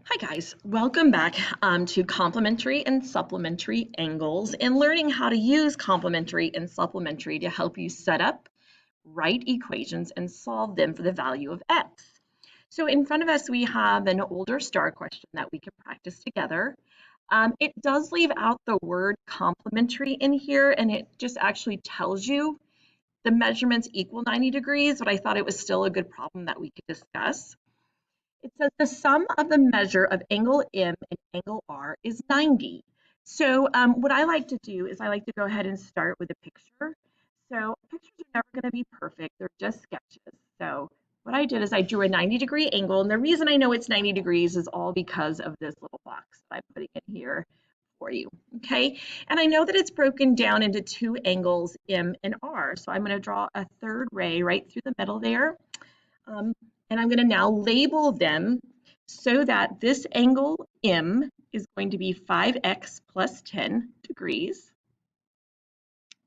Hi guys, welcome back to complementary and supplementary angles and learning how to use complementary and supplementary to help you set up, write equations and solve them for the value of x. So in front of us we have an older star question that we can practice together. It does leave out the word complementary in here and it just actually tells you the measurements equal 90 degrees, but I thought it was still a good problem that we could discuss. It says the sum of the measure of angle M and angle R is 90. So what I like to do is I like to go ahead and start with a picture. So pictures are never going to be perfect. They're just sketches. So what I did is I drew a 90-degree angle. And the reason I know it's 90 degrees is all because of this little box that I'm putting in here for you. Okay. And I know that it's broken down into two angles, M and R. So I'm going to draw a third ray right through the middle there. And I'm going to now label them so that this angle M is going to be 5x plus 10 degrees.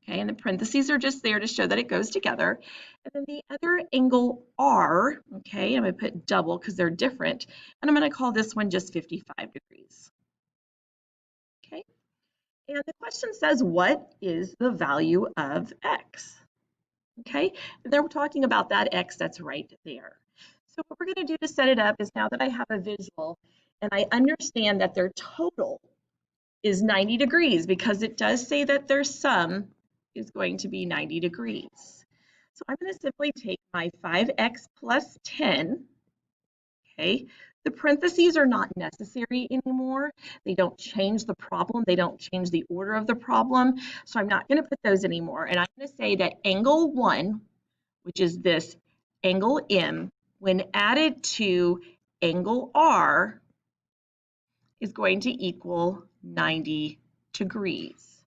Okay, and the parentheses are just there to show that it goes together. And then the other angle R, okay, I'm going to put double because they're different. And I'm going to call this one just 55 degrees. Okay, and the question says, what is the value of x? Okay, they're talking about that x that's right there. So what we're going to do to set it up is now that I have a visual and I understand that their total is 90 degrees because it does say that their sum is going to be 90 degrees. So I'm going to simply take my 5x plus 10, okay? The parentheses are not necessary anymore. They don't change the problem. They don't change the order of the problem. So I'm not going to put those anymore. And I'm going to say that angle 1, which is this angle M, when added to angle R, is going to equal 90 degrees.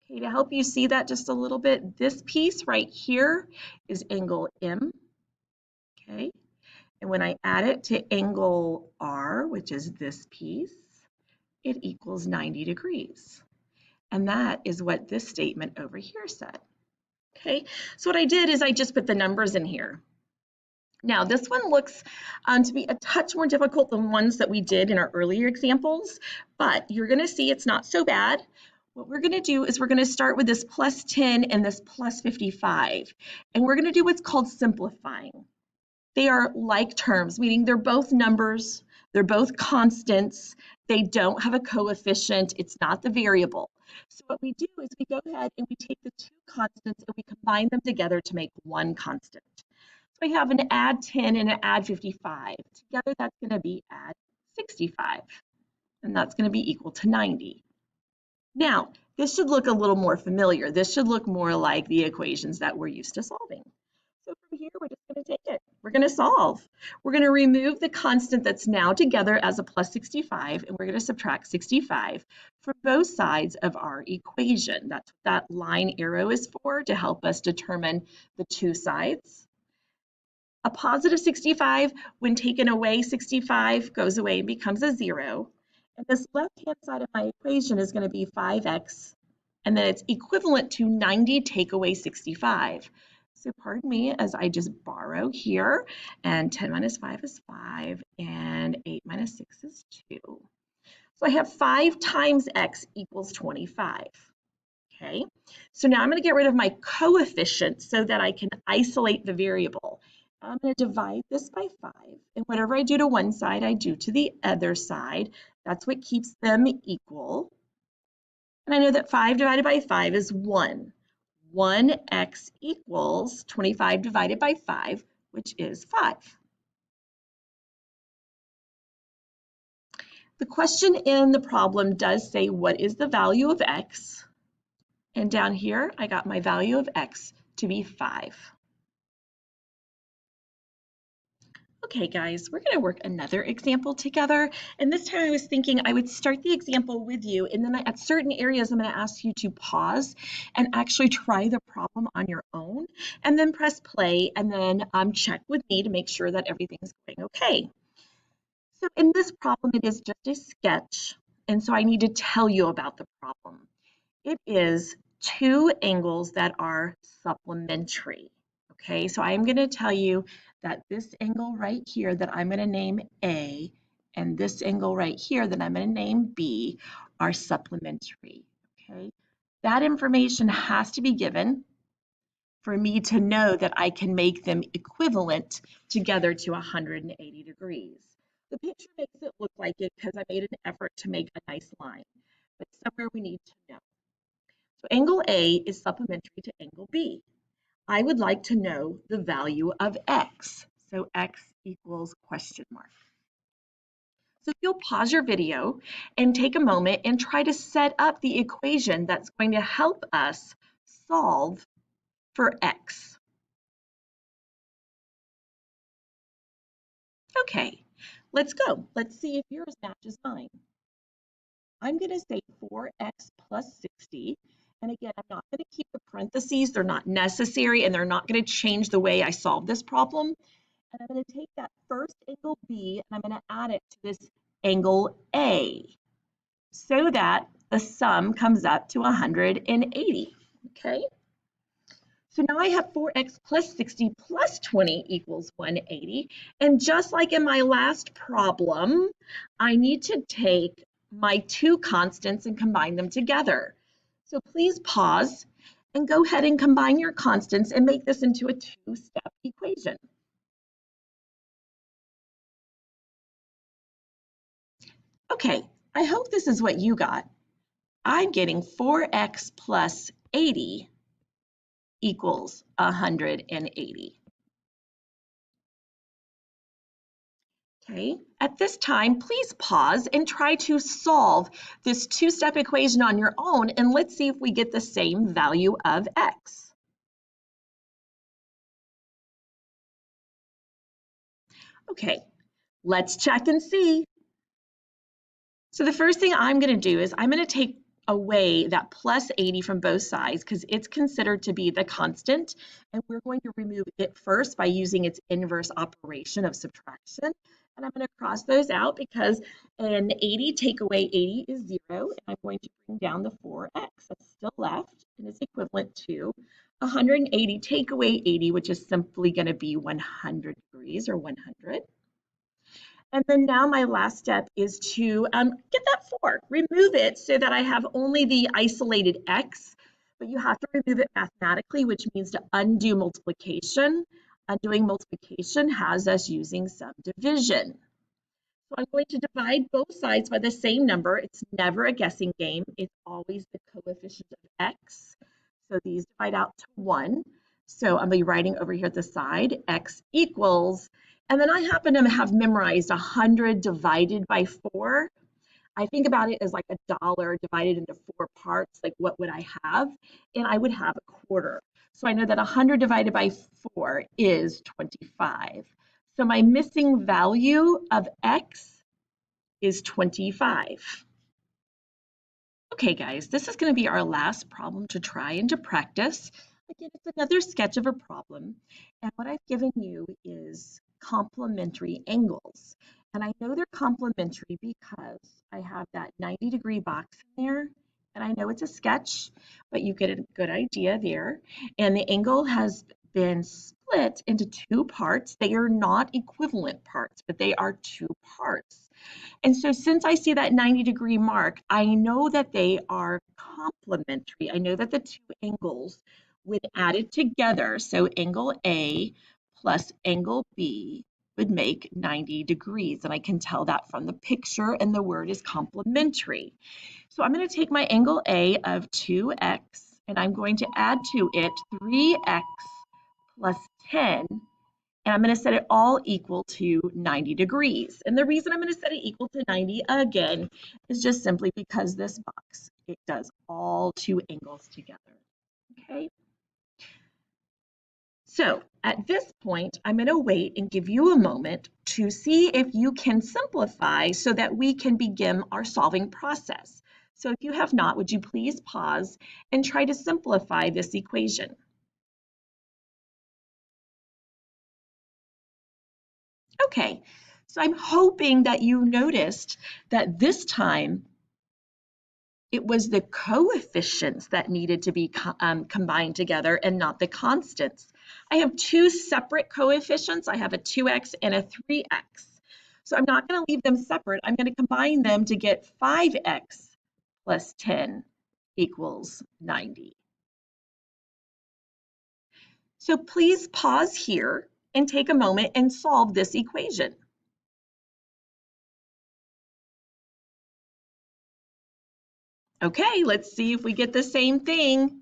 Okay, to help you see that just a little bit, this piece right here is angle M, okay? And when I add it to angle R, which is this piece, it equals 90 degrees. And that is what this statement over here said. Okay, so what I did is I just put the numbers in here. Now, this one looks to be a touch more difficult than ones that we did in our earlier examples, but you're going to see it's not so bad. What we're going to do is we're going to start with this plus 10 and this plus 55, and we're going to do what's called simplifying. They are like terms, meaning they're both numbers, they're both constants, they don't have a coefficient, it's not the variable. So what we do is we go ahead and we take the two constants and we combine them together to make one constant. So we have an add 10 and an add 55. Together that's going to be add 65, and that's going to be equal to 90. Now, this should look a little more familiar. This should look more like the equations that we're used to solving. So from here, we're just going to take it. We're going to solve. We're going to remove the constant that's now together as a plus 65, and we're going to subtract 65 from both sides of our equation. That's what that line arrow is for, to help us determine the two sides. A positive 65, when taken away, 65 goes away and becomes a 0. And this left-hand side of my equation is going to be 5x, and then it's equivalent to 90 take away 65. So pardon me as I just borrow here, and 10 minus 5 is 5, and 8 minus 6 is 2. So I have 5 times x equals 25. Okay, so now I'm going to get rid of my coefficient so that I can isolate the variable. I'm going to divide this by 5, and whatever I do to one side, I do to the other side. That's what keeps them equal. And I know that 5 divided by 5 is 1. 1x equals 25 divided by 5, which is 5. The question in the problem does say, what is the value of x? And down here, I got my value of x to be 5. Okay, guys, we're going to work another example together. And this time I was thinking I would start the example with you, and then at certain areas I'm going to ask you to pause and actually try the problem on your own, and then press play, and then check with me to make sure that everything's going okay. So in this problem, it is just a sketch, and so I need to tell you about the problem. It is two angles that are supplementary. Okay, so I'm going to tell you that this angle right here that I'm going to name A and this angle right here that I'm going to name B are supplementary. Okay, that information has to be given for me to know that I can make them equivalent together to 180 degrees. The picture makes it look like it because I made an effort to make a nice line, but somewhere we need to know. So angle A is supplementary to angle B. I would like to know the value of x. So x equals question mark. So if you'll pause your video and take a moment and try to set up the equation that's going to help us solve for x. Okay, let's go. Let's see if yours matches mine. I'm going to say 4x plus 60. And again, I'm not going to keep the parentheses. They're not necessary, and they're not going to change the way I solve this problem. And I'm going to take that first angle B, and I'm going to add it to this angle A, so that the sum comes up to 180. Okay? So now I have 4x plus 60 plus 20 equals 180. And just like in my last problem, I need to take my two constants and combine them together. So please pause and go ahead and combine your constants and make this into a two-step equation. Okay, I hope this is what you got. I'm getting 4x plus 80 equals 180. Okay, at this time, please pause and try to solve this two-step equation on your own, and let's see if we get the same value of x. Okay, let's check and see. So the first thing I'm going to do is I'm going to take away that plus 80 from both sides because it's considered to be the constant, and we're going to remove it first by using its inverse operation of subtraction. And I'm going to cross those out because an 80 take away 80 is 0, and I'm going to bring down the 4x that's still left, and it's equivalent to 180 take away 80, which is simply going to be 100 degrees or 100. And then now my last step is to get that 4, remove it so that I have only the isolated x, but you have to remove it mathematically, which means to undo multiplication. Undoing multiplication has us using some division. So I'm going to divide both sides by the same number. It's never a guessing game. It's always the coefficient of x. So these divide out to 1. So I'm going to be writing over here at the side, x equals, and then I happen to have memorized 100 divided by 4. I think about it as like a dollar divided into 4 parts, like what would I have? And I would have a quarter. So I know that 100 divided by 4 is 25. So my missing value of x is 25. Okay, guys, this is going to be our last problem to try and to practice. Again, it's another sketch of a problem, and what I've given you is complementary angles. And I know they're complementary because I have that 90-degree box in there, and I know it's a sketch, but you get a good idea there. And the angle has been split into two parts. They are not equivalent parts, but they are two parts. And so since I see that 90-degree mark, I know that they are complementary. I know that the two angles, when added together, so angle A plus angle B would make 90 degrees. And I can tell that from the picture, and the word is complementary. So I'm going to take my angle A of 2x, and I'm going to add to it 3x plus 10. And I'm going to set it all equal to 90 degrees. And the reason I'm going to set it equal to 90 again is just simply because this box, it does all two angles together. Okay. So at this point, I'm going to wait and give you a moment to see if you can simplify so that we can begin our solving process. So if you have not, would you please pause and try to simplify this equation? Okay, so I'm hoping that you noticed that this time it was the coefficients that needed to be combined together and not the constants. I have two separate coefficients. I have a 2x and a 3x. So I'm not going to leave them separate. I'm going to combine them to get 5x plus 10 equals 90. So please pause here and take a moment and solve this equation. Okay, let's see if we get the same thing.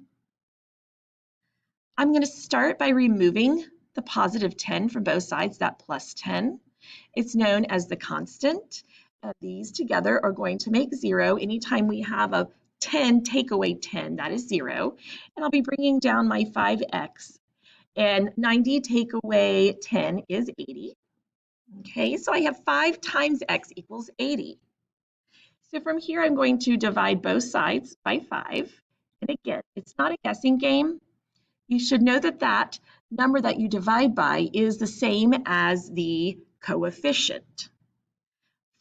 I'm going to start by removing the positive 10 from both sides, that plus 10. It's known as the constant. These together are going to make 0. Anytime we have a 10 take away 10, that is 0. And I'll be bringing down my 5x. And 90 take away 10 is 80. Okay, so I have 5 times x equals 80. So from here, I'm going to divide both sides by 5. And again, it's not a guessing game. You should know that that number that you divide by is the same as the coefficient.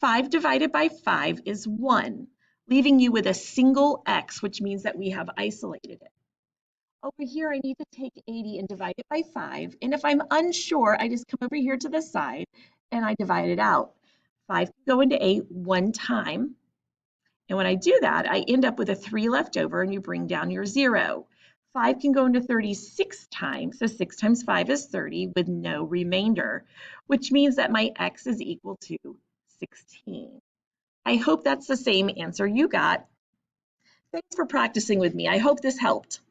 5 divided by 5 is 1, leaving you with a single x, which means that we have isolated it. Over here, I need to take 80 and divide it by 5. And if I'm unsure, I just come over here to the side and I divide it out. 5 can go into 8 one time. And when I do that, I end up with a 3 left over, and you bring down your 0. 5 can go into 36 times, so 6 times 5 is 30 with no remainder, which means that my x is equal to 16. I hope that's the same answer you got. Thanks for practicing with me. I hope this helped.